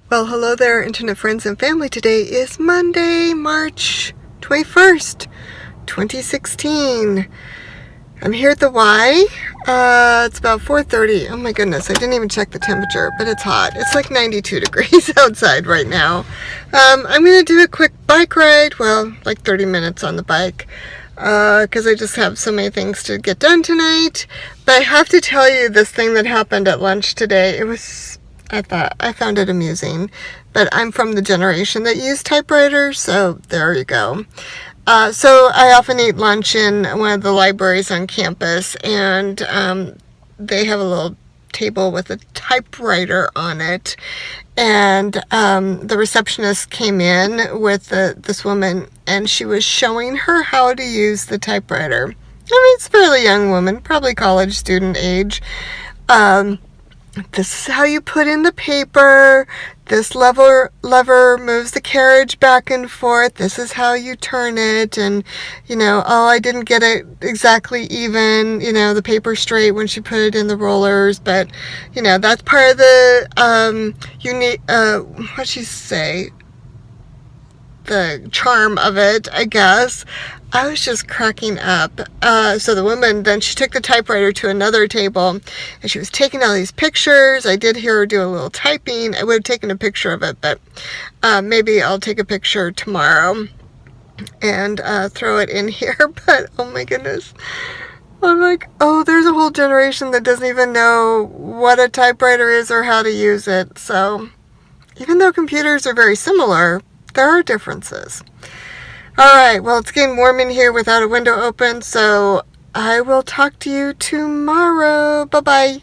Well, hello there, internet friends and family. Today is Monday, March 21st, 2016. I'm here at the Y. It's about 4:30. Oh my goodness, I didn't even check the temperature, but it's hot. It's like 92 degrees outside right now. I'm going to do a quick bike ride, well, like 30 minutes on the bike, because I just have so many things to get done tonight. But I have to tell you this thing that happened at lunch today. I found it amusing, but I'm from the generation that used typewriters, so there you go. So I often eat lunch in one of the libraries on campus, and they have a little table with a typewriter on it, and the receptionist came in with this woman, and she was showing her how to use the typewriter. I mean, it's a fairly young woman, probably college student age. This is how you put in the paper. This lever moves the carriage back and forth. This is how you turn it. And, oh, I didn't get it exactly even, the paper straight when she put it in the rollers. But, that's part of the what'd she say? The charm of it, I guess. I was just cracking up. So the woman, then she took the typewriter to another table, and she was taking all these pictures. I did hear her do a little typing. I would have taken a picture of it, but maybe I'll take a picture tomorrow and throw it in here. But oh my goodness, I'm like, oh, there's a whole generation that doesn't even know what a typewriter is or how to use it. So even though computers are very similar, there are differences. Alright, well, it's getting warm in here without a window open, so I will talk to you tomorrow. Bye-bye.